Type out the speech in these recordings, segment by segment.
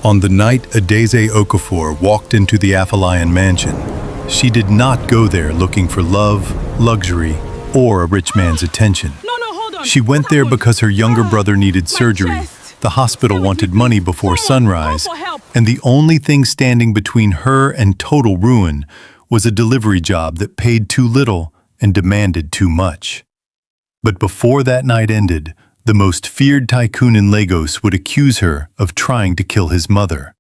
On the night Adaeze Okafor walked into the Afolayan mansion, she did not go there looking for love, luxury, or a rich man's attention. No, hold on. She went there because her younger brother needed surgery, the hospital wanted money before sunrise, and the only thing standing between her and total ruin was a delivery job that paid too little and demanded too much. But before that night ended, the most feared tycoon in Lagos would accuse her of trying to kill his mother.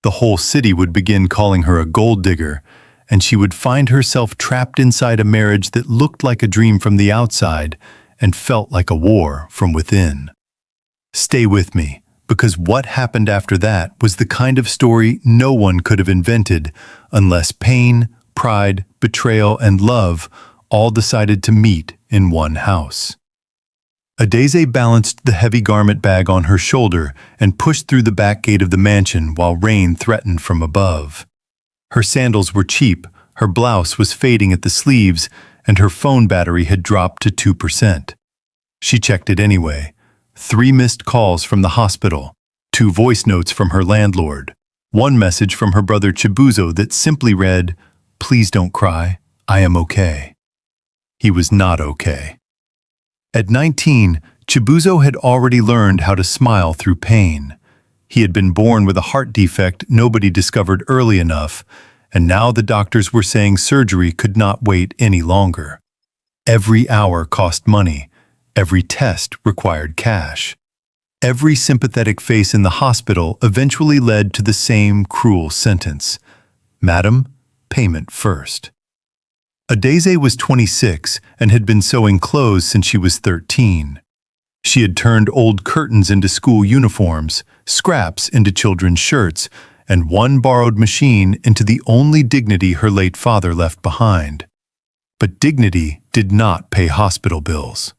The whole city would begin calling her a gold digger, and she would find herself trapped inside a marriage that looked like a dream from the outside and felt like a war from within. Stay with me, because what happened after that was the kind of story no one could have invented unless pain, pride, betrayal, and love all decided to meet in one house. Adaeze balanced the heavy garment bag on her shoulder and pushed through the back gate of the mansion while rain threatened from above. Her sandals were cheap, her blouse was fading at the sleeves, and her phone battery had dropped to 2%. She checked it anyway. 3 missed calls from the hospital, 2 voice notes from her landlord, 1 message from her brother Chibuzo that simply read, "Please don't cry, I am okay." He was not okay. At 19, Chibuzo had already learned how to smile through pain. He had been born with a heart defect nobody discovered early enough, and now the doctors were saying surgery could not wait any longer. Every hour cost money. Every test required cash. Every sympathetic face in the hospital eventually led to the same cruel sentence. "Madam, payment first." Adaeze was 26 and had been sewing clothes since she was 13. She had turned old curtains into school uniforms, scraps into children's shirts, and 1 borrowed machine into the only dignity her late father left behind. But dignity did not pay hospital bills.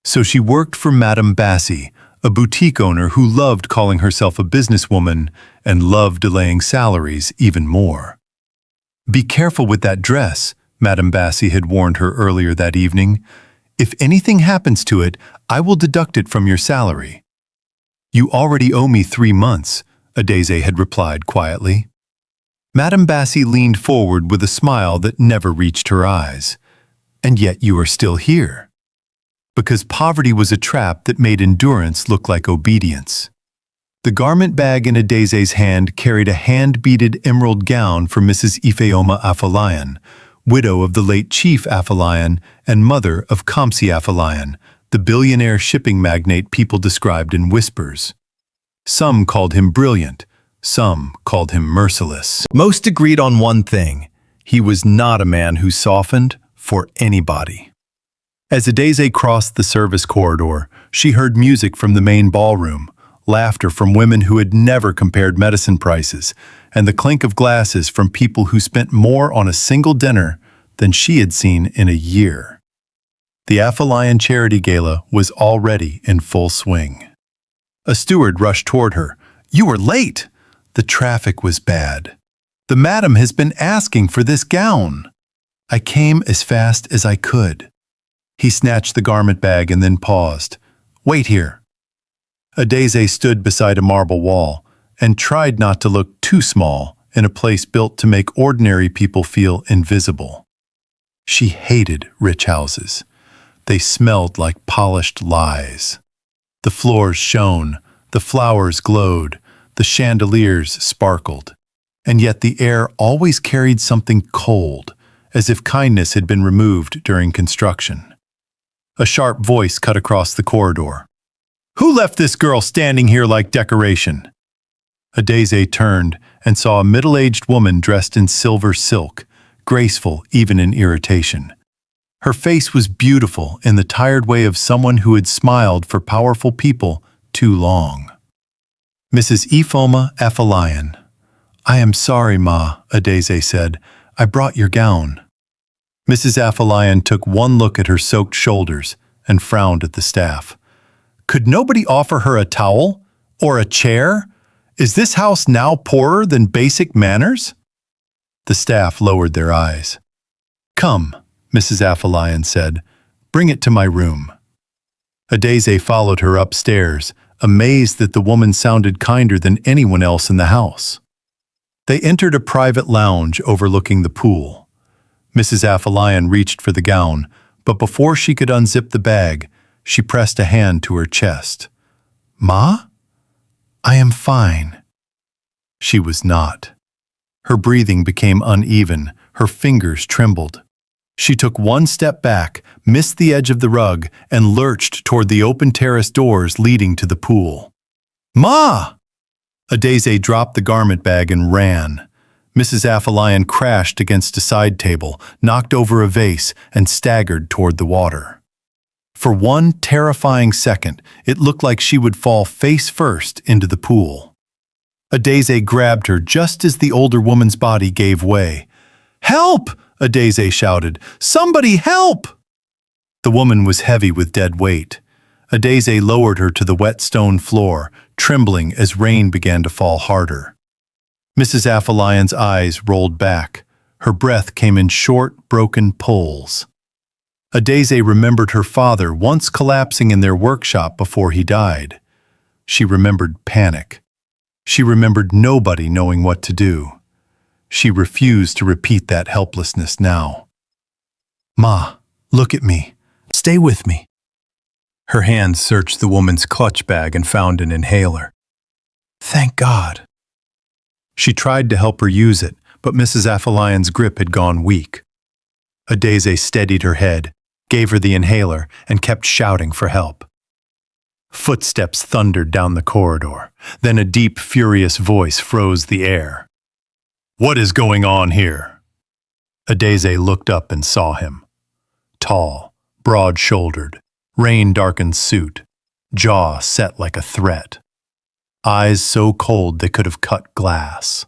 So she worked for Madame Bassi, a boutique owner who loved calling herself a businesswoman and loved delaying salaries even more. "Be careful with that dress," Madame Bassi had warned her earlier that evening. "If anything happens to it, I will deduct it from your salary." "You already owe me 3 months," Adaeze had replied quietly. Madame Bassi leaned forward with a smile that never reached her eyes. "And yet you are still here." Because poverty was a trap that made endurance look like obedience. The garment bag in Adaeze's hand carried a hand-beaded emerald gown for Mrs. Ifeoma Afolayan, widow of the late Chief Afolayan and mother of Kamsi Afolayan, the billionaire shipping magnate people described in whispers. Some called him brilliant, some called him merciless. Most agreed on one thing: he was not a man who softened for anybody. As Adaeze crossed the service corridor, she heard music from the main ballroom, laughter from women who had never compared medicine prices, and the clink of glasses from people who spent more on a single dinner than she had seen in a year. The Afolayan Charity Gala was already in full swing. A steward rushed toward her. "You were late!" "The traffic was bad." "The madam has been asking for this gown." "I came as fast as I could." He snatched the garment bag and then paused. "Wait here." Adaeze stood beside a marble wall and tried not to look too small in a place built to make ordinary people feel invisible. She hated rich houses. They smelled like polished lies. The floors shone, the flowers glowed, the chandeliers sparkled, and yet the air always carried something cold, as if kindness had been removed during construction. A sharp voice cut across the corridor. "Who left this girl standing here like decoration?" Adaeze turned and saw a middle-aged woman dressed in silver silk, graceful even in irritation. Her face was beautiful in the tired way of someone who had smiled for powerful people too long. "Mrs. Ifeoma Afolayan." "I am sorry, Ma," Adaeze said. "I brought your gown." Mrs. Afolayan took one look at her soaked shoulders and frowned at the staff. Could nobody offer her a towel? Or a chair? Is this house now poorer than basic manners? The staff lowered their eyes. "Come," Mrs. Afolayan said. "Bring it to my room." Adaeze followed her upstairs, amazed that the woman sounded kinder than anyone else in the house. They entered a private lounge overlooking the pool. Mrs. Afolayan reached for the gown, but before she could unzip the bag, she pressed a hand to her chest. "Ma? I am fine." She was not. Her breathing became uneven, her fingers trembled. She took one step back, missed the edge of the rug, and lurched toward the open terrace doors leading to the pool. "Ma!" Adaeze dropped the garment bag and ran. Mrs. Afolayan crashed against a side table, knocked over a vase, and staggered toward the water. For one terrifying second, it looked like she would fall face first into the pool. Adaeze grabbed her just as the older woman's body gave way. "Help!" Adaeze shouted. "Somebody help!" The woman was heavy with dead weight. Adaeze lowered her to the wet stone floor, trembling as rain began to fall harder. Mrs. Afolayan's eyes rolled back. Her breath came in short, broken pulls. Adaeze remembered her father once collapsing in their workshop before he died. She remembered panic. She remembered nobody knowing what to do. She refused to repeat that helplessness now. "Ma, look at me. Stay with me." Her hands searched the woman's clutch bag and found an inhaler. "Thank God." She tried to help her use it, but Mrs. Afolayan's grip had gone weak. Adaeze steadied her head, gave her the inhaler, and kept shouting for help. Footsteps thundered down the corridor. Then a deep, furious voice froze the air. "What is going on here?" Adaeze looked up and saw him. Tall, broad-shouldered, rain-darkened suit, jaw set like a threat. Eyes so cold they could have cut glass.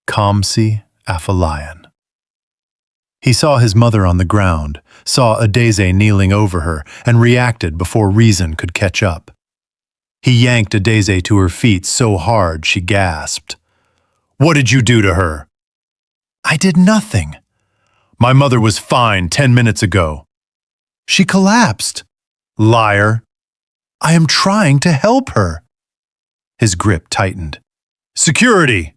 Kamsi Afolayan. He saw his mother on the ground, saw Adaeze kneeling over her, and reacted before reason could catch up. He yanked Adaeze to her feet so hard she gasped. "What did you do to her?" "I did nothing." "My mother was fine 10 minutes ago." "She collapsed." "Liar." "I am trying to help her." His grip tightened. "Security!"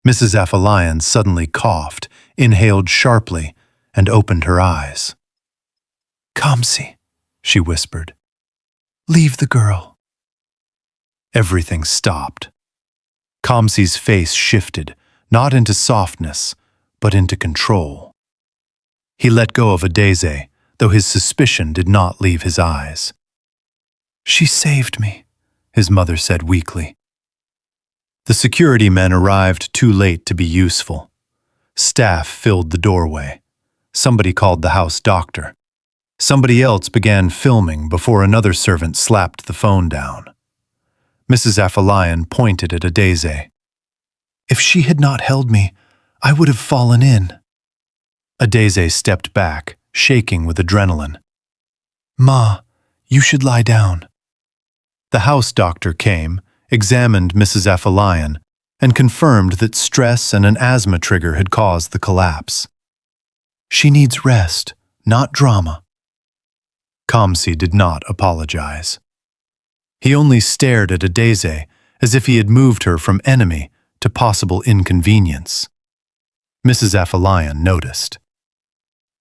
Mrs. Afolayan suddenly coughed, inhaled sharply, and opened her eyes. "Kamsi," she whispered. "Leave the girl." Everything stopped. Kamsi's face shifted, not into softness, but into control. He let go of Adaeze, though his suspicion did not leave his eyes. "She saved me," his mother said weakly. The security men arrived too late to be useful. Staff filled the doorway. Somebody called the house doctor. Somebody else began filming before another servant slapped the phone down. Mrs. Afolayan pointed at Adaeze. "If she had not held me, I would have fallen in." Adaeze stepped back, shaking with adrenaline. "Ma, you should lie down." The house doctor came, examined Mrs. Afolayan, and confirmed that stress and an asthma trigger had caused the collapse. "She needs rest, not drama." Kamsi did not apologize. He only stared at Adaeze as if he had moved her from enemy to possible inconvenience. Mrs. Afolayan noticed.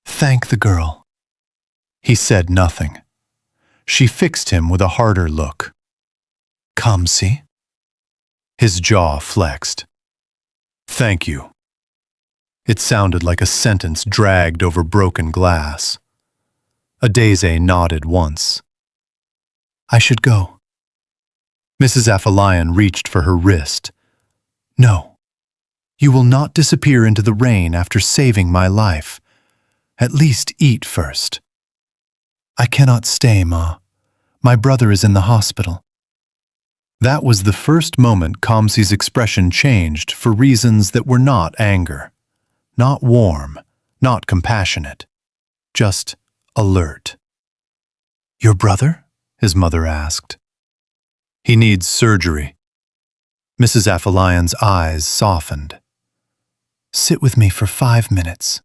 "Thank the girl." He said nothing. She fixed him with a harder look. "Kamsi?" His jaw flexed. "Thank you." It sounded like a sentence dragged over broken glass. Adaeze nodded once. "I should go." Mrs. Afolayan reached for her wrist. "No. You will not disappear into the rain after saving my life. At least eat first." "I cannot stay, Ma. My brother is in the hospital." That was the first moment Kamsi's expression changed for reasons that were not anger, not warm, not compassionate, just alert. "Your brother?" his mother asked. "He needs surgery." Mrs. Afolayan's eyes softened. "Sit with me for 5 minutes."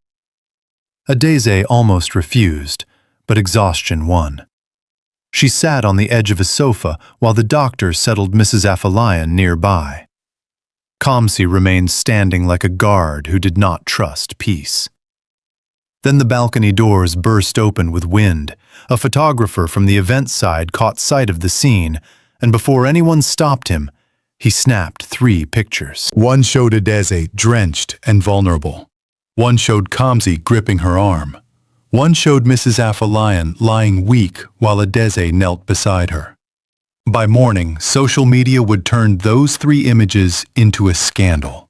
Adaeze almost refused, but exhaustion won. She sat on the edge of a sofa while the doctor settled Mrs. Afolayan nearby. Kamsi remained standing like a guard who did not trust peace. Then the balcony doors burst open with wind. A photographer from the event side caught sight of the scene, and before anyone stopped him, he snapped 3 pictures. One showed Adaeze drenched and vulnerable. One showed Kamsi gripping her arm. One showed Mrs. Afolayan lying weak while Adaeze knelt beside her. By morning, social media would turn those 3 images into a scandal.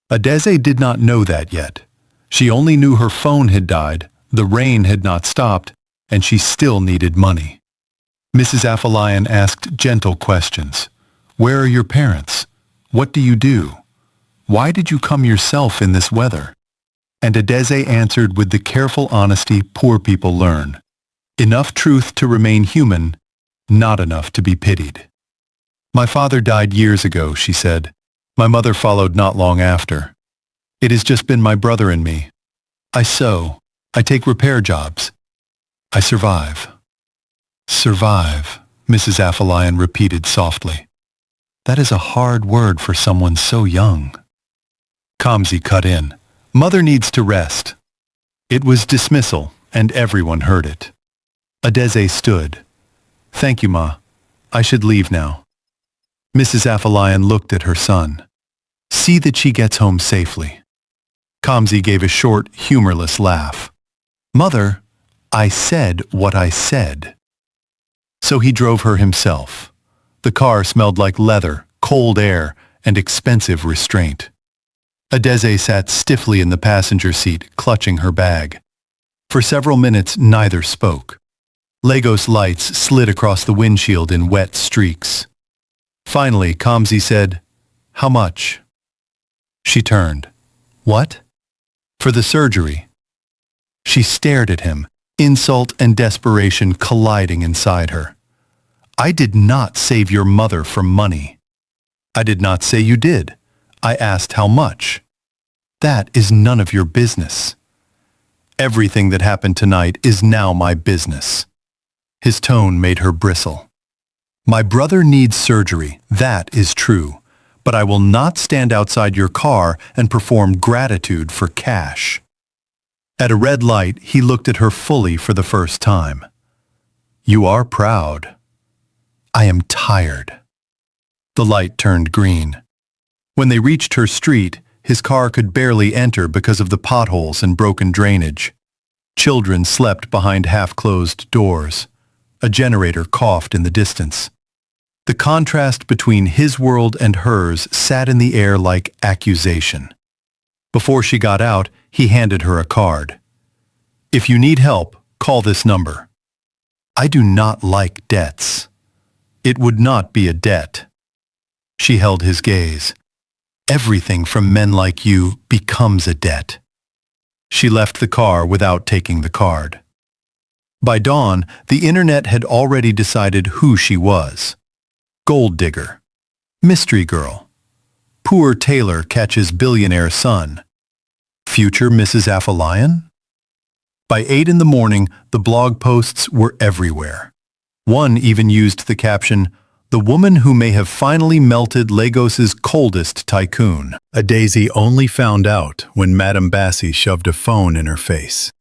Adaeze did not know that yet. She only knew her phone had died, the rain had not stopped, and she still needed money. Mrs. Afolayan asked gentle questions. Where are your parents? What do you do? Why did you come yourself in this weather? And Adaeze answered with the careful honesty poor people learn. Enough truth to remain human, not enough to be pitied. My father died years ago, she said. My mother followed not long after. It has just been my brother and me. I sew. I take repair jobs. I survive. Survive, Mrs. Afolayan repeated softly. That is a hard word for someone so young. Kamsi cut in. Mother needs to rest. It was dismissal, and everyone heard it. Adaeze stood. Thank you, Ma. I should leave now. Mrs. Afolayan looked at her son. See that she gets home safely. Kamsi gave a short, humorless laugh. Mother, I said what I said. So he drove her himself. The car smelled like leather, cold air, and expensive restraint. Adaeze sat stiffly in the passenger seat, clutching her bag. For several minutes, neither spoke. Lagos lights slid across the windshield in wet streaks. Finally, Kamsi said, How much? She turned. What? For the surgery. She stared at him, insult and desperation colliding inside her. I did not save your mother for money. I did not say you did. I asked how much. That is none of your business. Everything that happened tonight is now my business. His tone made her bristle. My brother needs surgery, that is true, but I will not stand outside your car and perform gratitude for cash. At a red light, he looked at her fully for the first time. You are proud. I am tired. The light turned green. When they reached her street, his car could barely enter because of the potholes and broken drainage. Children slept behind half-closed doors. A generator coughed in the distance. The contrast between his world and hers sat in the air like accusation. Before she got out, he handed her a card. If you need help, call this number. I do not like debts. It would not be a debt. She held his gaze. Everything from men like you becomes a debt. She left the car without taking the card. By dawn, the internet had already decided who she was. Gold digger. Mystery girl. Poor tailor catches billionaire son. Future Mrs. Afolayan? By 8 in the morning, the blog posts were everywhere. One even used the caption, The woman who may have finally melted Lagos's coldest tycoon. Adaeze only found out when Madame Bassi shoved a phone in her face.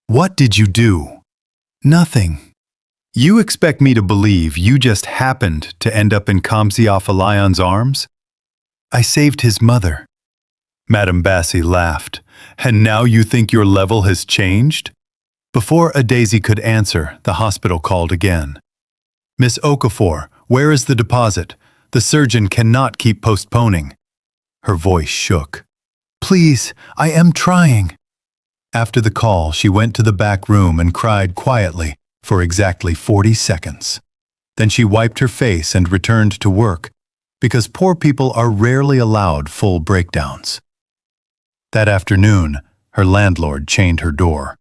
What did you do? Nothing. You expect me to believe you just happened to end up in Kamsi Afolayan's arms? I saved his mother. Madame Bassi laughed. And now you think your level has changed? Before Adaeze could answer, the hospital called again. Miss Okafor, where is the deposit? The surgeon cannot keep postponing. Her voice shook. Please, I am trying. After the call, she went to the back room and cried quietly for exactly 40 seconds. Then she wiped her face and returned to work, because poor people are rarely allowed full breakdowns. That afternoon, her landlord chained her door.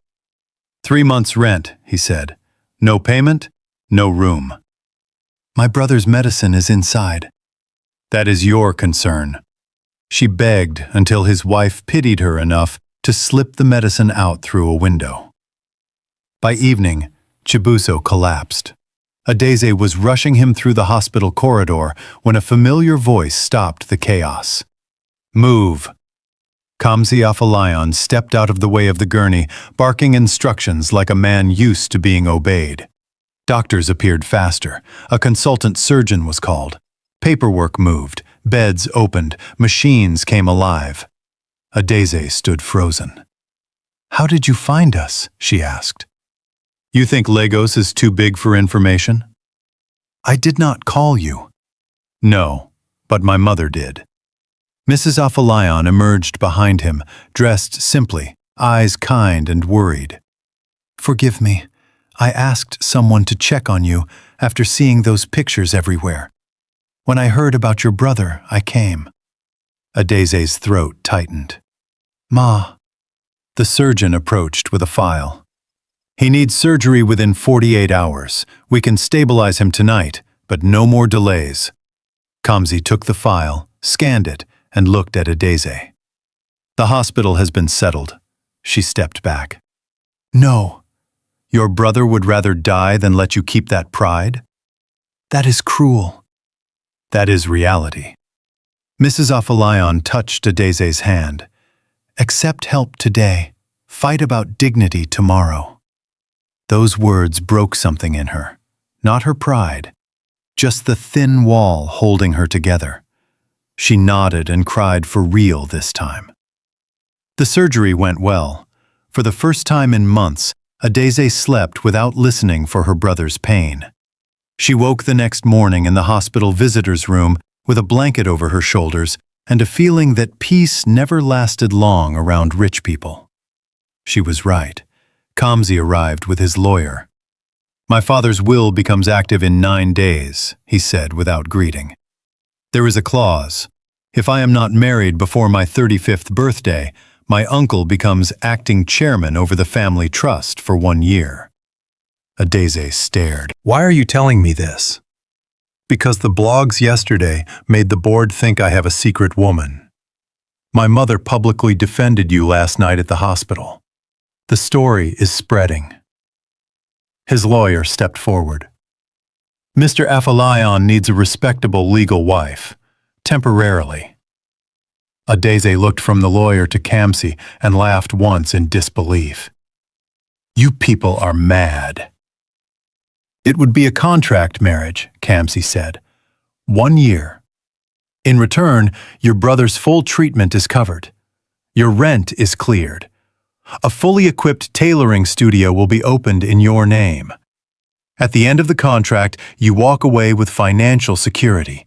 3 months' rent, he said. No payment, no room. My brother's medicine is inside. That is your concern. She begged until his wife pitied her enough to slip the medicine out through a window. By evening, Chibuzo collapsed. Adaeze was rushing him through the hospital corridor when a familiar voice stopped the chaos. "Move." Kamsi Afolayan stepped out of the way of the gurney, barking instructions like a man used to being obeyed. Doctors appeared faster. A consultant surgeon was called. Paperwork moved, beds opened, machines came alive. Adaeze stood frozen. "How did you find us?" she asked. "You think Lagos is too big for information?" "I did not call you." "No, but my mother did." Mrs. Afolayan emerged behind him, dressed simply, eyes kind and worried. "Forgive me. I asked someone to check on you after seeing those pictures everywhere. When I heard about your brother, I came." Adaeze's throat tightened. "Ma." The surgeon approached with a file. "He needs surgery within 48 hours. We can stabilize him tonight, but no more delays." Kamsi took the file, scanned it, and looked at Adaeze. "The hospital has been settled." She stepped back. "No. Your brother would rather die than let you keep that pride? That is cruel." "That is reality." Mrs. Afolayan touched Adaeze's hand. "Accept help today. Fight about dignity tomorrow." Those words broke something in her. Not her pride, just the thin wall holding her together. She nodded and cried for real this time. The surgery went well. For the first time in months, Adaeze slept without listening for her brother's pain. She woke the next morning in the hospital visitor's room with a blanket over her shoulders and a feeling that peace never lasted long around rich people. She was right. Kamsi arrived with his lawyer. "My father's will becomes active in 9 days," he said without greeting. "There is a clause. If I am not married before my 35th birthday, my uncle becomes acting chairman over the family trust for 1 year." Adaeze stared. "Why are you telling me this?" "Because the blogs yesterday made the board think I have a secret woman. My mother publicly defended you last night at the hospital. The story is spreading." His lawyer stepped forward. "Mr. Afolayan needs a respectable legal wife, temporarily." Adaeze looked from the lawyer to Kamsi and laughed once in disbelief. "You people are mad." "It would be a contract marriage," Kamsi said. 1 year. In return, your brother's full treatment is covered. Your rent is cleared. A fully equipped tailoring studio will be opened in your name. At the end of the contract, you walk away with financial security."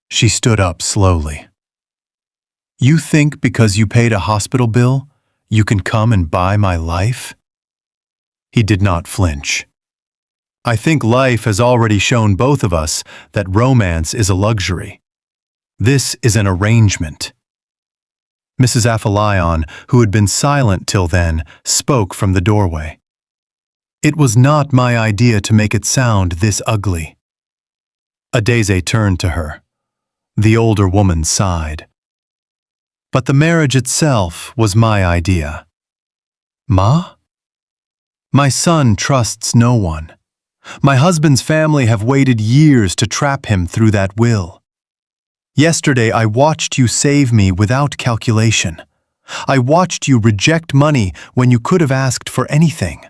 She stood up slowly. "You think because you paid a hospital bill, you can come and buy my life?" He did not flinch. "I think life has already shown both of us that romance is a luxury. This is an arrangement." Mrs. Afolayan, who had been silent till then, spoke from the doorway. "It was not my idea to make it sound this ugly." Adaeze turned to her. The older woman sighed. "But the marriage itself was my idea." "Ma?" "My son trusts no one. My husband's family have waited years to trap him through that will. Yesterday I watched you save me without calculation. I watched you reject money when you could have asked for anything.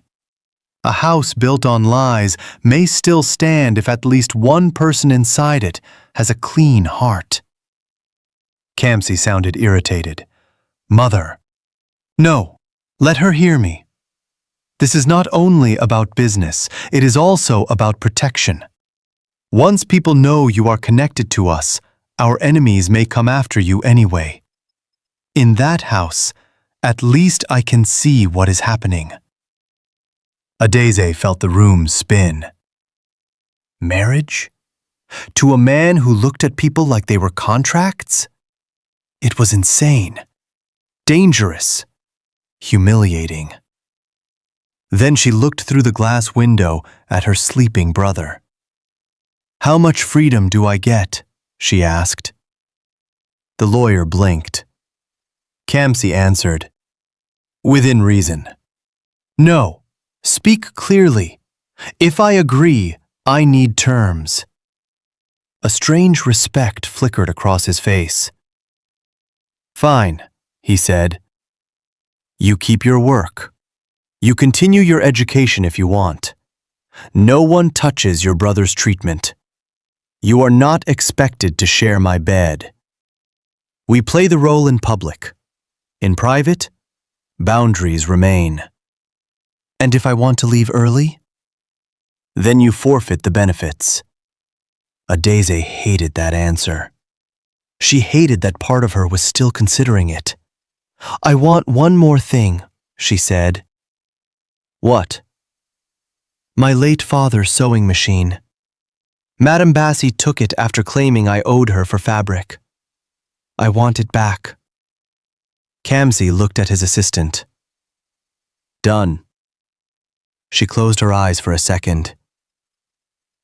A house built on lies may still stand if at least one person inside it has a clean heart." Kamsi sounded irritated. "Mother." "No, let her hear me. This is not only about business, it is also about protection. Once people know you are connected to us, our enemies may come after you anyway. In that house, at least I can see what is happening." Adaeze felt the room spin. Marriage? To a man who looked at people like they were contracts? It was insane, dangerous, humiliating. Then she looked through the glass window at her sleeping brother. "How much freedom do I get?" she asked. The lawyer blinked. Kamsi answered, "Within reason." "No, speak clearly. If I agree, I need terms. A strange respect flickered across his face. Fine, he said. You keep your work. You continue your education if you want. No one touches your brother's treatment. You are not expected to share my bed. We play the role in public. In private, boundaries remain. And if I want to leave early? Then you forfeit the benefits. Adaeze hated that answer. She hated that part of her was still considering it. I want one more thing, she said. What? My late father's sewing machine. Madame Bassi took it after claiming I owed her for fabric. I want it back. Kamsi looked at his assistant. Done. She closed her eyes for a second.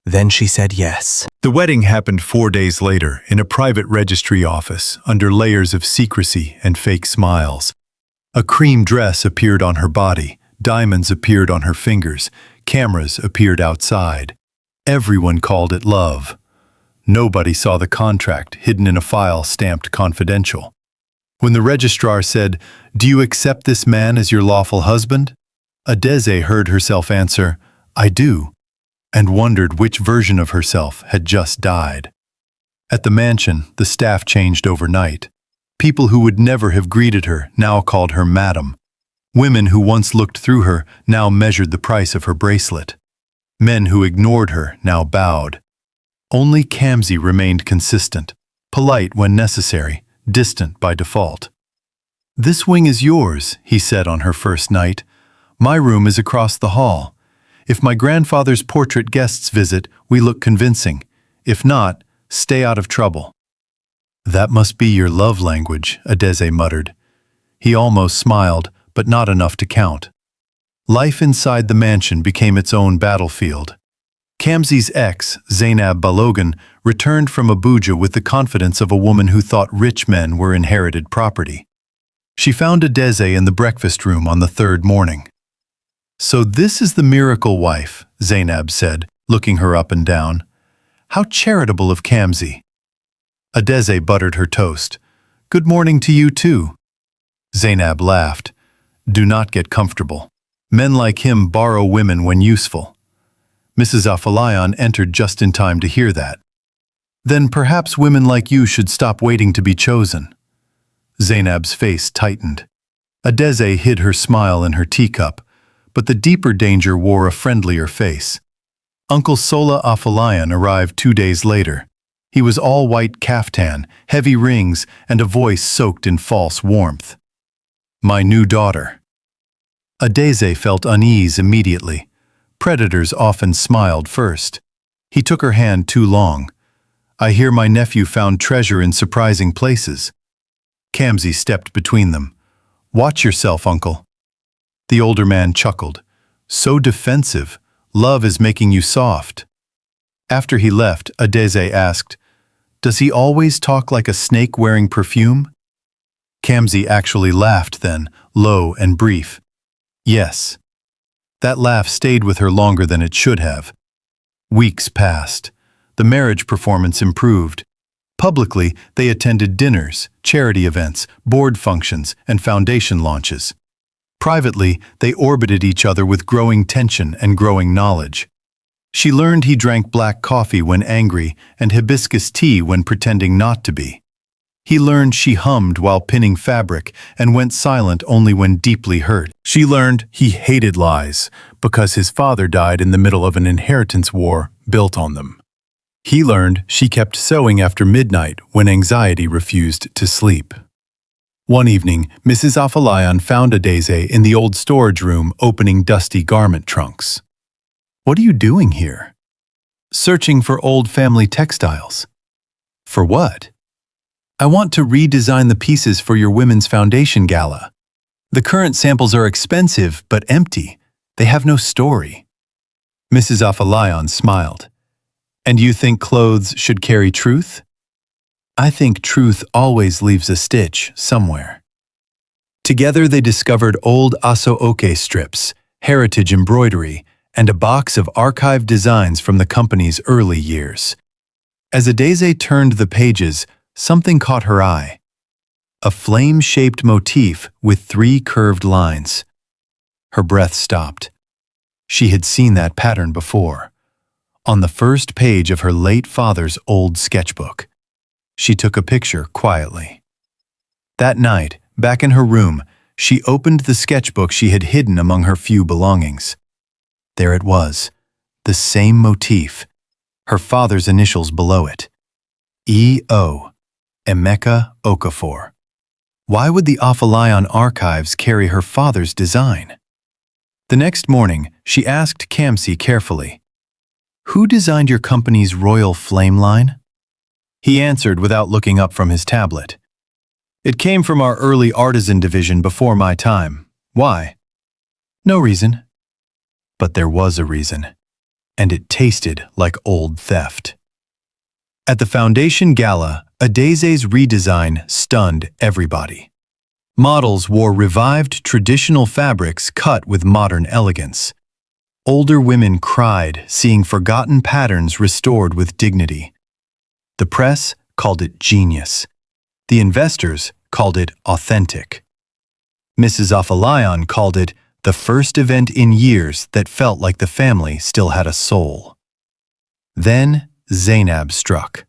Then she said yes. The wedding happened 4 days later in a private registry office under layers of secrecy and fake smiles. A cream dress appeared on her body, diamonds appeared on her fingers, cameras appeared outside. Everyone called it love. Nobody saw the contract hidden in a file stamped confidential. When the registrar said, "Do you accept this man as your lawful husband?" Adaeze heard herself answer, "I do," and wondered which version of herself had just died. At the mansion, the staff changed overnight. People who would never have greeted her now called her madam. Women who once looked through her now measured the price of her bracelet. Men who ignored her now bowed. Only Kamsi remained consistent, polite when necessary, distant by default. "This wing is yours," he said on her first night. "My room is across the hall. If my grandfather's portrait guests visit, we look convincing. If not, stay out of trouble." "That must be your love language," Adaeze muttered. He almost smiled, but not enough to count. Life inside the mansion became its own battlefield. Kamsi's ex, Zainab Balogun, returned from Abuja with the confidence of a woman who thought rich men were inherited property. She found Adaeze in the breakfast room on the third morning. "So this is the miracle wife," Zainab said, looking her up and down. "How charitable of Kamsi." Adaeze buttered her toast. "Good morning to you too." Zainab laughed. "Do not get comfortable. Men like him borrow women when useful." Mrs. Afolayan entered just in time to hear that. "Then perhaps women like you should stop waiting to be chosen." Zainab's face tightened. Adaeze hid her smile in her teacup, but the deeper danger wore a friendlier face. Uncle Sola Afolayan arrived 2 days later. He was all white kaftan, heavy rings, and a voice soaked in false warmth. "My new daughter." Adaeze felt unease immediately. Predators often smiled first. He took her hand too long. "I hear my nephew found treasure in surprising places." Kamsi stepped between them. "Watch yourself, uncle." The older man chuckled. "So defensive. Love is making you soft." After he left, Adaeze asked, "Does he always talk like a snake wearing perfume?" Kamsi actually laughed then, low and brief. "Yes." That laugh stayed with her longer than it should have. Weeks passed. The marriage performance improved. Publicly, they attended dinners, charity events, board functions, and foundation launches. Privately, they orbited each other with growing tension and growing knowledge. She learned he drank black coffee when angry and hibiscus tea when pretending not to be. He learned she hummed while pinning fabric and went silent only when deeply hurt. She learned he hated lies because his father died in the middle of an inheritance war built on them. He learned she kept sewing after midnight when anxiety refused to sleep. One evening, Mrs. Afolayan found Adaeze in the old storage room opening dusty garment trunks. "What are you doing here?" "Searching for old family textiles." "For what?" "I want to redesign the pieces for your women's foundation gala. The current samples are expensive but empty. They have no story." Mrs. Afolayan smiled. "And you think clothes should carry truth?" "I think truth always leaves a stitch somewhere." Together they discovered old Aso Oke strips, heritage embroidery, and a box of archived designs from the company's early years. As Adaeze turned the pages, something caught her eye. A flame-shaped motif with 3 curved lines. Her breath stopped. She had seen that pattern before, on the first page of her late father's old sketchbook. She took a picture quietly. That night, back in her room, she opened the sketchbook she had hidden among her few belongings. There it was, the same motif, her father's initials below it. E.O. Adaeze Okafor. Why would the Afolayan archives carry her father's design? The next morning, she asked Kamsi carefully, "Who designed your company's royal flame line?" He answered without looking up from his tablet. "It came from our early artisan division before my time. Why?" "No reason." But there was a reason, and it tasted like old theft. At the Foundation Gala, Adaeze's redesign stunned everybody. Models wore revived traditional fabrics cut with modern elegance. Older women cried, seeing forgotten patterns restored with dignity. The press called it genius. The investors called it authentic. Mrs. Afolayan called it the first event in years that felt like the family still had a soul. Then Zainab struck.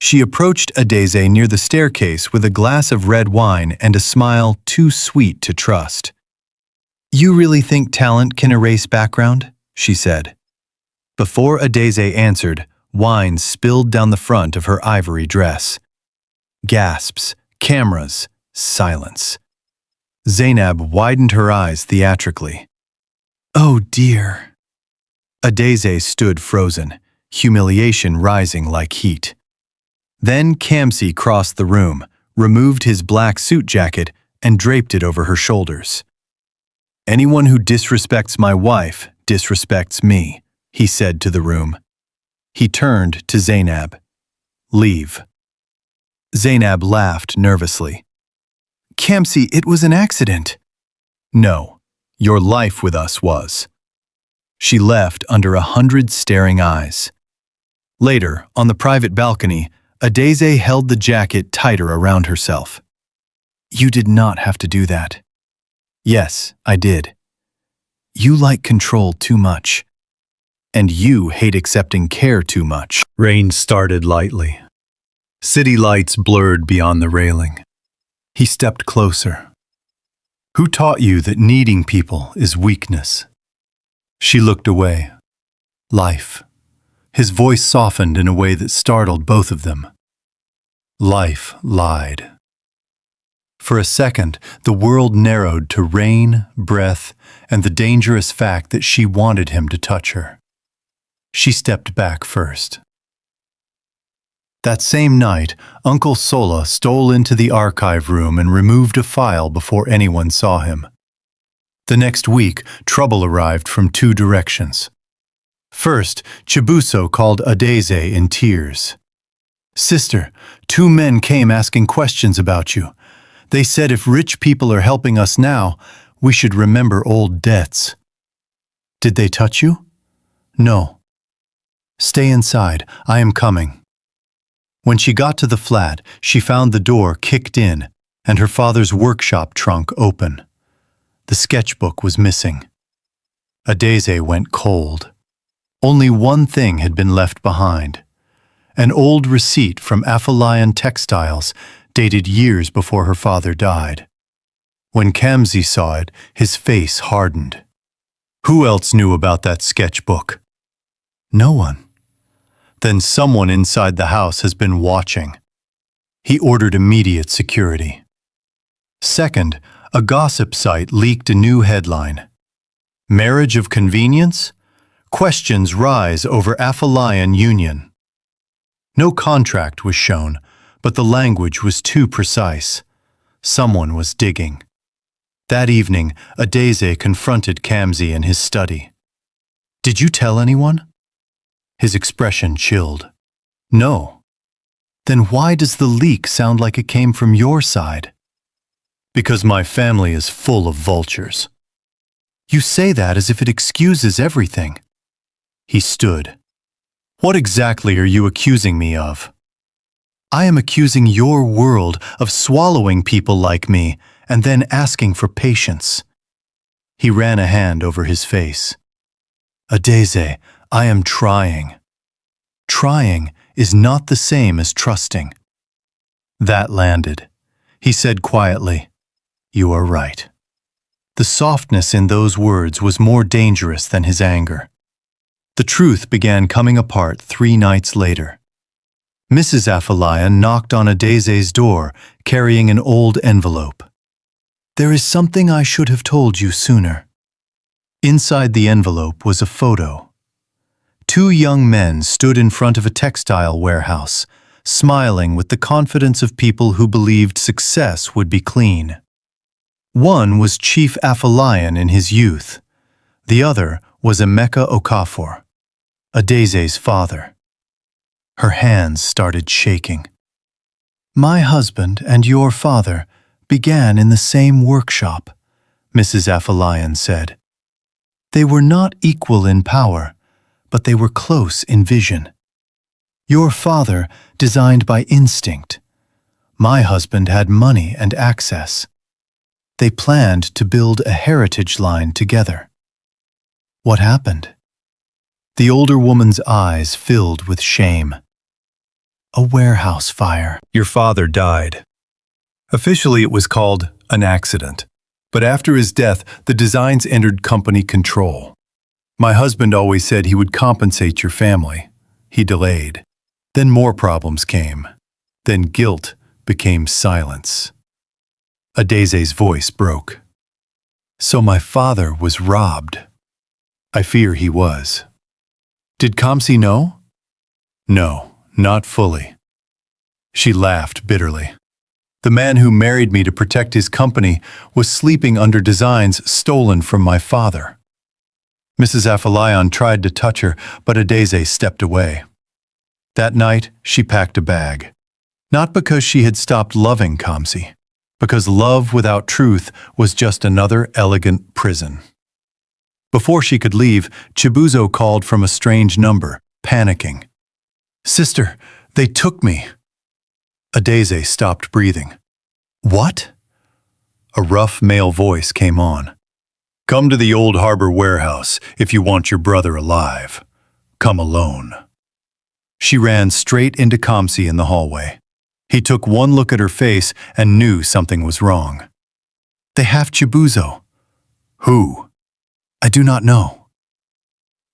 She approached Adaeze near the staircase with a glass of red wine and a smile too sweet to trust. "You really think talent can erase background?" she said. Before Adaeze answered, wine spilled down the front of her ivory dress. Gasps, cameras, silence. Zainab widened her eyes theatrically. "Oh dear." Adaeze stood frozen, humiliation rising like heat. Then Kamsi crossed the room, removed his black suit jacket, and draped it over her shoulders. "Anyone who disrespects my wife disrespects me," he said to the room. He turned to Zainab. "Leave." Zainab laughed nervously. "Kamsi, it was an accident." "No, your life with us was." She left under 100 staring eyes. Later, on the private balcony, Adaeze held the jacket tighter around herself. "You did not have to do that." "Yes, I did." "You like control too much. And you hate accepting care too much." Rain started lightly. City lights blurred beyond the railing. He stepped closer. "Who taught you that needing people is weakness?" She looked away. "Life." His voice softened in a way that startled both of them. Life lied. For a second, the world narrowed to rain, breath, and the dangerous fact that she wanted him to touch her. She stepped back first. That same night, Uncle Sola stole into the archive room and removed a file before anyone saw him. The next week, trouble arrived from 2 directions. First, Chibuso called Adaeze in tears. "Sister, 2 men came asking questions about you. They said if rich people are helping us now, we should remember old debts." "Did they touch you?" "No." "Stay inside, I am coming." When she got to the flat, she found the door kicked in and her father's workshop trunk open. The sketchbook was missing. Adaeze went cold. Only one thing had been left behind. An old receipt from Afolayan Textiles dated years before her father died. When Kamsi saw it, his face hardened. Who else knew about that sketchbook? No one. Then someone inside the house has been watching. He ordered immediate security. Second, a gossip site leaked a new headline. Marriage of convenience? Questions rise over Afolayan union. No contract was shown, but the language was too precise. Someone was digging. That evening, Adaeze confronted Kamsi in his study. "Did you tell anyone?" His expression chilled. "No." "Then why does the leak sound like it came from your side?" "Because my family is full of vultures." You say that as if it excuses everything. He stood. What exactly are you accusing me of? I am accusing your world of swallowing people like me and then asking for patience. He ran a hand over his face. Adaeze, I am trying. Trying is not the same as trusting. That landed. He said quietly, You are right. The softness in those words was more dangerous than his anger. The truth began coming apart 3 nights later. Mrs. Afolayan knocked on Adaeze's door, carrying an old envelope. There is something I should have told you sooner. Inside the envelope was a photo. 2 young men stood in front of a textile warehouse, smiling with the confidence of people who believed success would be clean. One was Chief Afolayan in his youth. The other was Adaeze Okafor, Adaeze's father. Her hands started shaking. My husband and your father began in the same workshop, Mrs. Afolayan said. They were not equal in power, but they were close in vision. Your father designed by instinct. My husband had money and access. They planned to build a heritage line together. What happened? The older woman's eyes filled with shame. A warehouse fire. Your father died. Officially, it was called an accident. But after his death, the designs entered company control. My husband always said he would compensate your family. He delayed. Then more problems came. Then guilt became silence. Adaeze's voice broke. So my father was robbed. I fear he was. Did Kamsi know? No, not fully. She laughed bitterly. The man who married me to protect his company was sleeping under designs stolen from my father. Mrs. Afolayan tried to touch her, but Adaeze stepped away. That night, she packed a bag. Not because she had stopped loving Kamsi, because love without truth was just another elegant prison. Before she could leave, Chibuzo called from a strange number, panicking. Sister, they took me. Adaeze stopped breathing. What? A rough male voice came on. Come to the old harbor warehouse if you want your brother alive. Come alone. She ran straight into Kamsi in the hallway. He took one look at her face and knew something was wrong. They have Chibuzo. Who? I do not know.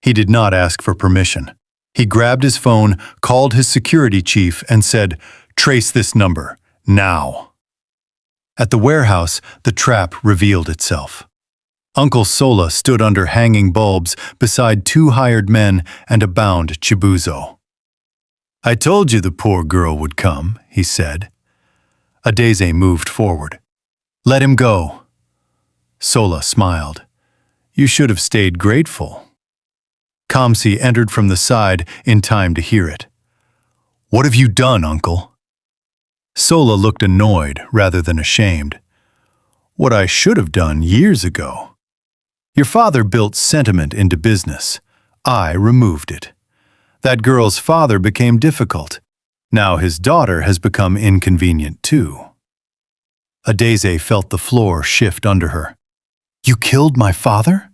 He did not ask for permission. He grabbed his phone, called his security chief, and said, Trace this number, now. At the warehouse, the trap revealed itself. Uncle Sola stood under hanging bulbs beside 2 hired men and a bound Chibuzo. I told you the poor girl would come, he said. Adaeze moved forward. Let him go. Sola smiled. You should have stayed grateful. Kamsi entered from the side in time to hear it. What have you done, uncle? Sola looked annoyed rather than ashamed. What I should have done years ago. Your father built sentiment into business. I removed it. That girl's father became difficult. Now his daughter has become inconvenient too. Adaeze felt the floor shift under her. You killed my father?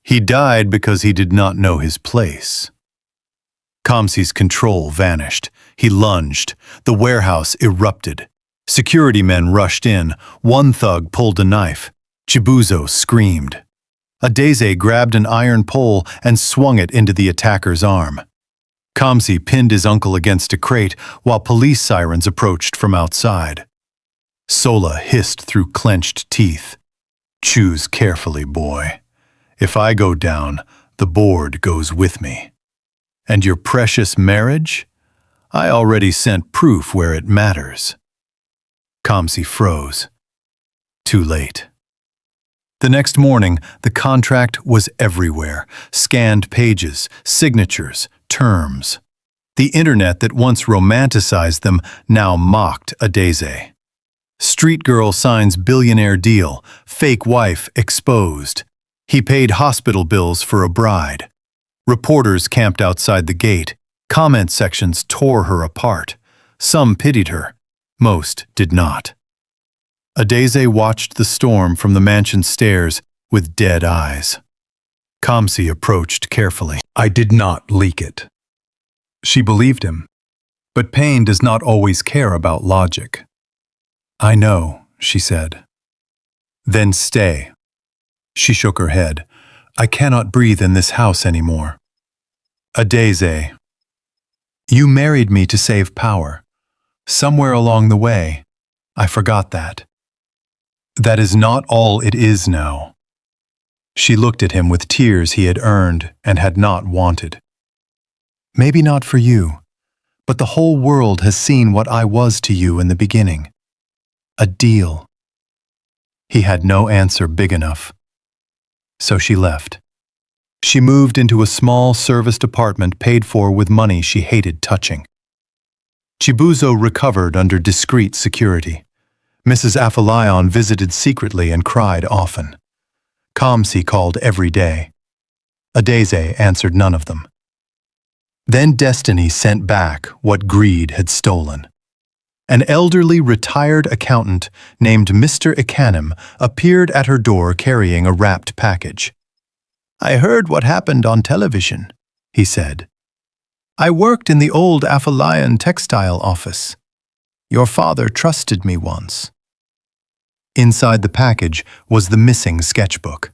He died because he did not know his place. Kamsi's control vanished. He lunged. The warehouse erupted. Security men rushed in. One thug pulled a knife. Chibuzo screamed. Adaeze grabbed an iron pole and swung it into the attacker's arm. Kamsi pinned his uncle against a crate while police sirens approached from outside. Sola hissed through clenched teeth. Choose carefully, boy. If I go down, the board goes with me. And your precious marriage? I already sent proof where it matters. Kamsi froze. Too late. The next morning, the contract was everywhere. Scanned pages, signatures, terms. The internet that once romanticized them now mocked Adaeze. Street girl signs billionaire deal, fake wife exposed. He paid hospital bills for a bride. Reporters camped outside the gate. Comment sections tore her apart. Some pitied her. Most did not. Adaeze watched the storm from the mansion stairs with dead eyes. Kamsi approached carefully. I did not leak it. She believed him. But pain does not always care about logic. I know, she said. Then stay. She shook her head. I cannot breathe in this house anymore. Adaeze, you married me to save power. Somewhere along the way, I forgot that. That is not all it is now. She looked at him with tears he had earned and had not wanted. Maybe not for you, but the whole world has seen what I was to you in the beginning. A deal. He had no answer big enough. So she left. She moved into a small serviced apartment paid for with money she hated touching. Chibuzo recovered under discreet security. Mrs. Afolayan visited secretly and cried often. Kamsi called every day. Adaeze answered none of them. Then destiny sent back what greed had stolen. An elderly retired accountant named Mr. Ikanem appeared at her door carrying a wrapped package. I heard what happened on television, he said. I worked in the old Afolayan textile office. Your father trusted me once. Inside the package was the missing sketchbook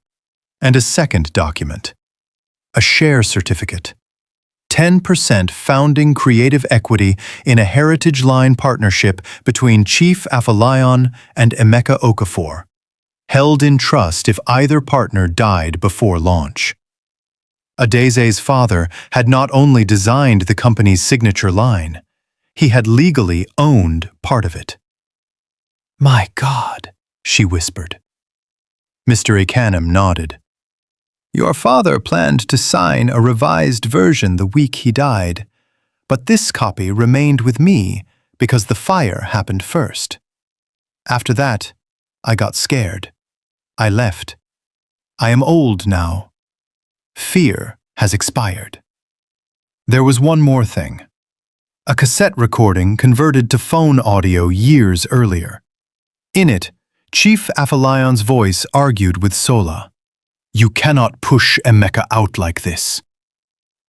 and a second document, a share certificate. 10% founding creative equity in a heritage line partnership between Chief Afolayan and Adaeze Okafor, held in trust if either partner died before launch. Adaeze's father had not only designed the company's signature line, he had legally owned part of it. My God, she whispered. Mr. Ikanem nodded. Your father planned to sign a revised version the week he died, but this copy remained with me because the fire happened first. After that, I got scared. I left. I am old now. Fear has expired. There was one more thing. A cassette recording converted to phone audio years earlier. In it, Chief Afolayan's voice argued with Sola. You cannot push Emeka out like this.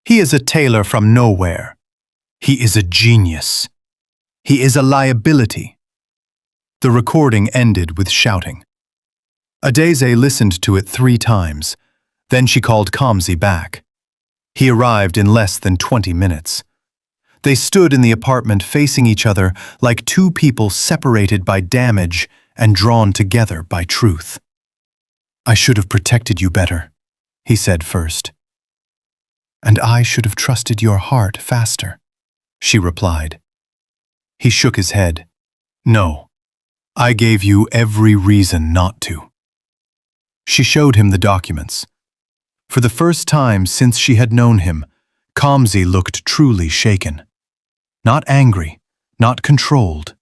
He is a tailor from nowhere. He is a genius. He is a liability. The recording ended with shouting. Adaeze listened to it 3 times. Then she called Kamsi back. He arrived in less than 20 minutes. They stood in the apartment facing each other like two people separated by damage and drawn together by truth. I should have protected you better, he said first. And I should have trusted your heart faster, she replied. He shook his head. No, I gave you every reason not to. She showed him the documents. For the first time since she had known him, Kamsi looked truly shaken. Not angry, not controlled.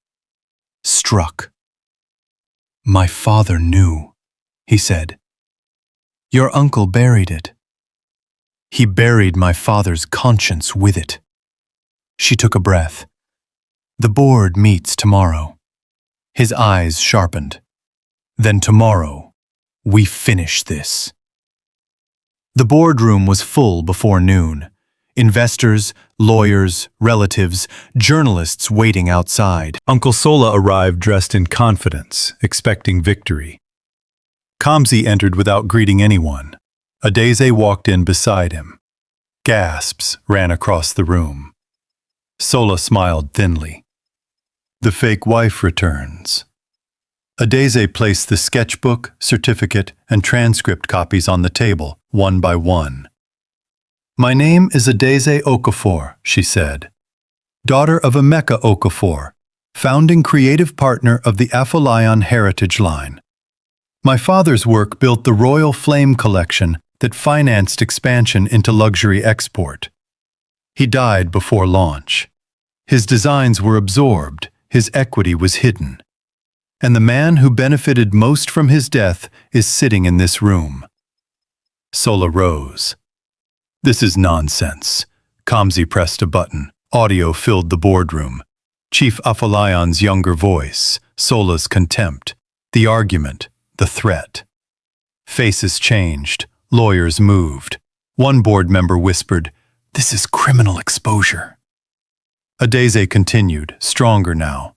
Struck. My father knew, he said. Your uncle buried it. He buried my father's conscience with it. She took a breath. The board meets tomorrow. His eyes sharpened. Then tomorrow, we finish this. The boardroom was full before noon. Investors, lawyers, relatives, journalists waiting outside. Uncle Sola arrived dressed in confidence, expecting victory. Kamsi entered without greeting anyone. Adaeze walked in beside him. Gasps ran across the room. Sola smiled thinly. The fake wife returns. Adaeze placed the sketchbook, certificate, and transcript copies on the table, one by one. My name is Adaeze Okafor, she said. Daughter of Adaeze Okafor, founding creative partner of the Afolayan heritage line. My father's work built the Royal Flame collection that financed expansion into luxury export. He died before launch. His designs were absorbed, his equity was hidden. And the man who benefited most from his death is sitting in this room. Sola rose. This is nonsense. Kamsi pressed a button. Audio filled the boardroom. Chief Afolayan's younger voice, Sola's contempt, the argument, the threat. Faces changed. Lawyers moved. One board member whispered, "This is criminal exposure." Adaeze continued, stronger now.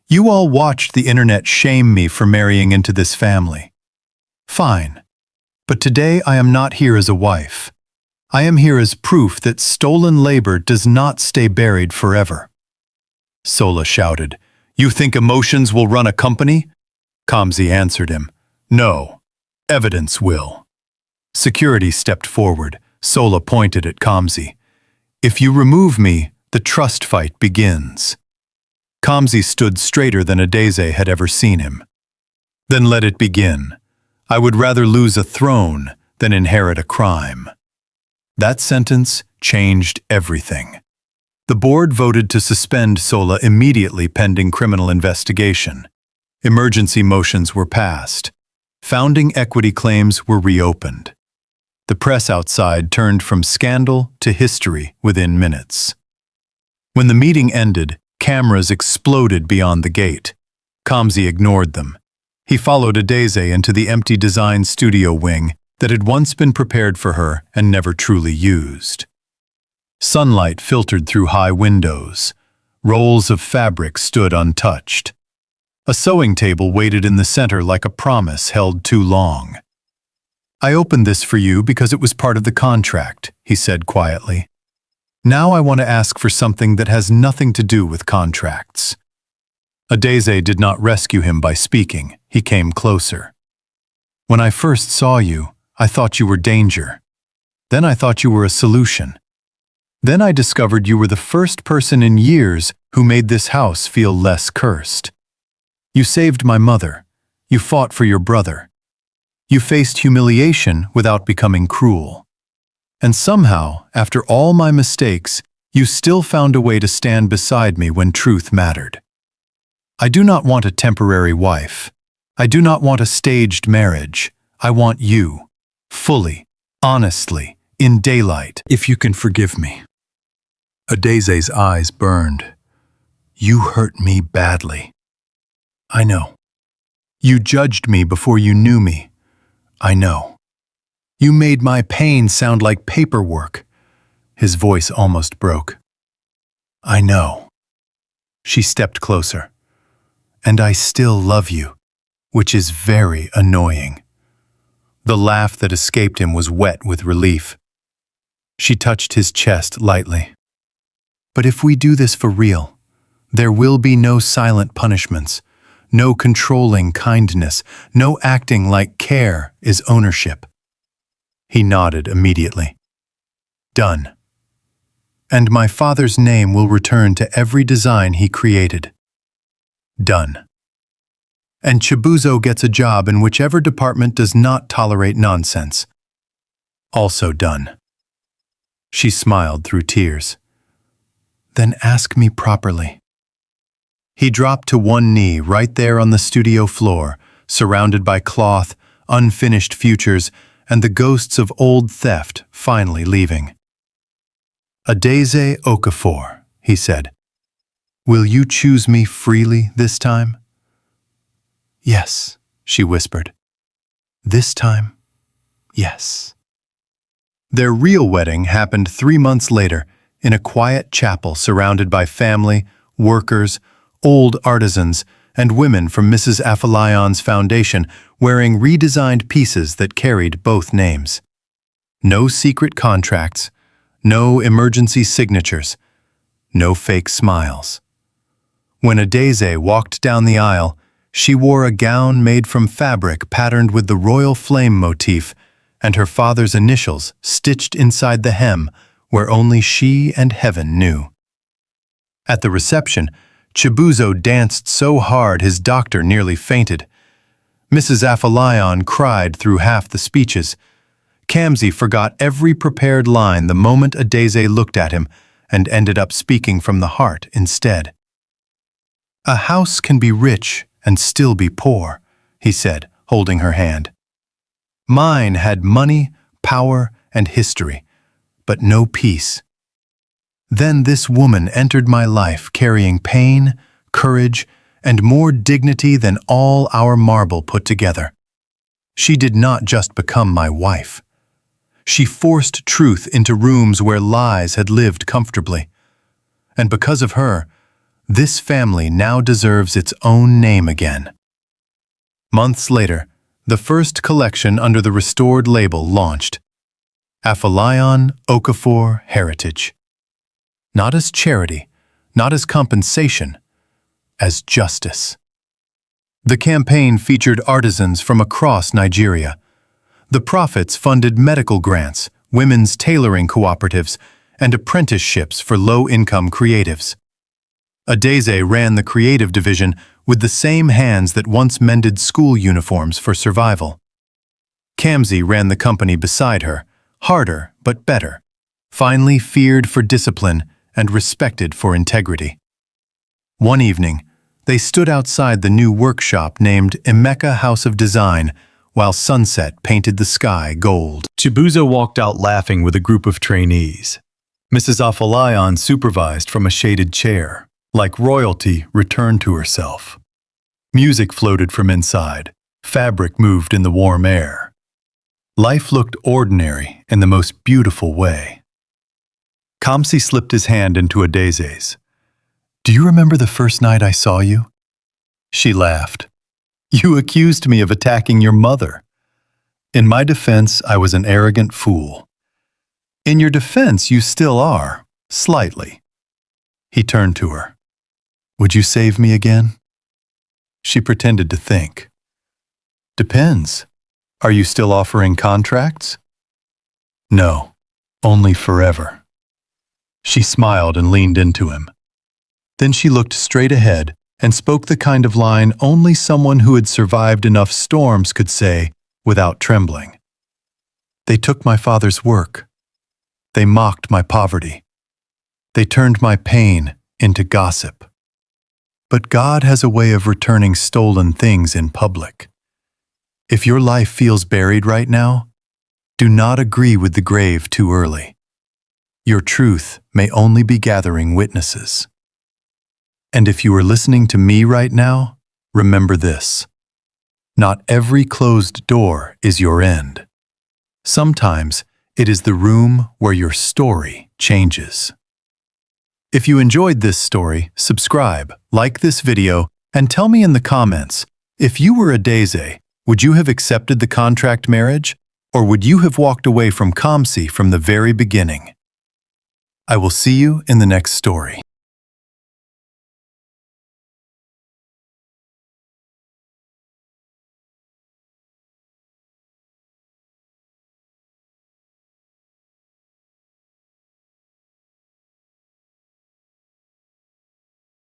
"You all watched the internet shame me for marrying into this family. Fine. But today I am not here as a wife. I am here as proof that stolen labor does not stay buried forever." Sola shouted, "You think emotions will run a company?" Kamsi answered him, "No, evidence will." Security stepped forward. Sola pointed at Kamsi. "If you remove me, the trust fight begins." Kamsi stood straighter than Adaeze had ever seen him. "Then let it begin. I would rather lose a throne than inherit a crime." That sentence changed everything. The board voted to suspend Sola immediately pending criminal investigation. Emergency motions were passed. Founding equity claims were reopened. The press outside turned from scandal to history within minutes. When the meeting ended, cameras exploded beyond the gate. Kamsi ignored them. He followed Adaeze into the empty design studio wing that had once been prepared for her and never truly used. Sunlight filtered through high windows. Rolls of fabric stood untouched. A sewing table waited in the center like a promise held too long. "I opened this for you because it was part of the contract," he said quietly. "Now I want to ask for something that has nothing to do with contracts." Adaeze did not rescue him by speaking. He came closer. "When I first saw you, I thought you were danger. Then I thought you were a solution. Then I discovered you were the first person in years who made this house feel less cursed. You saved my mother. You fought for your brother. You faced humiliation without becoming cruel. And somehow, after all my mistakes, you still found a way to stand beside me when truth mattered. I do not want a temporary wife. I do not want a staged marriage. I want you, fully, honestly, in daylight, if you can forgive me." Adaeze's eyes burned. "You hurt me badly. I know. You judged me before you knew me. I know. You made my pain sound like paperwork." His voice almost broke. "I know." She stepped closer. "And I still love you, which is very annoying." The laugh that escaped him was wet with relief. She touched his chest lightly. "But if we do this for real, there will be no silent punishments, no controlling kindness, no acting like care is ownership." He nodded immediately. "Done. And my father's name will return to every design he created." Done. "And Chibuzo gets a job in whichever department does not tolerate nonsense." Also done. She smiled through tears. "Then ask me properly." He dropped to one knee right there on the studio floor, surrounded by cloth, unfinished futures, and the ghosts of old theft finally leaving. "Adaeze Okafor," he said. "Will you choose me freely this time?" "Yes," she whispered. "This time, yes." Their real wedding happened 3 months later in a quiet chapel surrounded by family, workers, old artisans, and women from Mrs. Afolayan's foundation wearing redesigned pieces that carried both names. No secret contracts, no emergency signatures, no fake smiles. When Adaeze walked down the aisle, she wore a gown made from fabric patterned with the royal flame motif and her father's initials stitched inside the hem where only she and heaven knew. At the reception, Chibuzo danced so hard his doctor nearly fainted. Mrs. Afolayan cried through half the speeches. Kamsi forgot every prepared line the moment Adaeze looked at him and ended up speaking from the heart instead. "A house can be rich and still be poor," he said, holding her hand. "Mine had money, power, and history, but no peace. Then this woman entered my life carrying pain, courage, and more dignity than all our marble put together. She did not just become my wife. She forced truth into rooms where lies had lived comfortably. And because of her, this family now deserves its own name again. Months later, the first collection under the restored label launched. Afolayan Okafor Heritage. Not as charity, not as compensation, as justice. The campaign featured artisans from across Nigeria. The profits funded medical grants, women's tailoring cooperatives, and apprenticeships for low-income creatives. Adaeze ran the creative division with the same hands that once mended school uniforms for survival. Kamsi ran the company beside her, harder but better, finally feared for discipline and respected for integrity. One evening, they stood outside the new workshop named Emeka House of Design while sunset painted the sky gold. Chibuzo walked out laughing with a group of trainees. Mrs. Afolayan supervised from a shaded chair, like royalty returned to herself. Music floated from inside. Fabric moved in the warm air. Life looked ordinary in the most beautiful way. Kamsi slipped his hand into Adaeze's. "Do you remember the first night I saw you?" She laughed. "You accused me of attacking your mother. In my defense, I was an arrogant fool. In your defense, you still are, slightly." He turned to her. "Would you save me again?" She pretended to think. "Depends. Are you still offering contracts?" "No, only forever." She smiled and leaned into him. Then she looked straight ahead and spoke the kind of line only someone who had survived enough storms could say without trembling. "They took my father's work. They mocked my poverty. They turned my pain into gossip. But God has a way of returning stolen things in public. If your life feels buried right now, do not agree with the grave too early. Your truth may only be gathering witnesses. And if you are listening to me right now, remember this. Not every closed door is your end. Sometimes it is the room where your story changes." If you enjoyed this story, subscribe, like this video, and tell me in the comments, if you were Adaeze, would you have accepted the contract marriage, or would you have walked away from Kamsi from the very beginning? I will see you in the next story.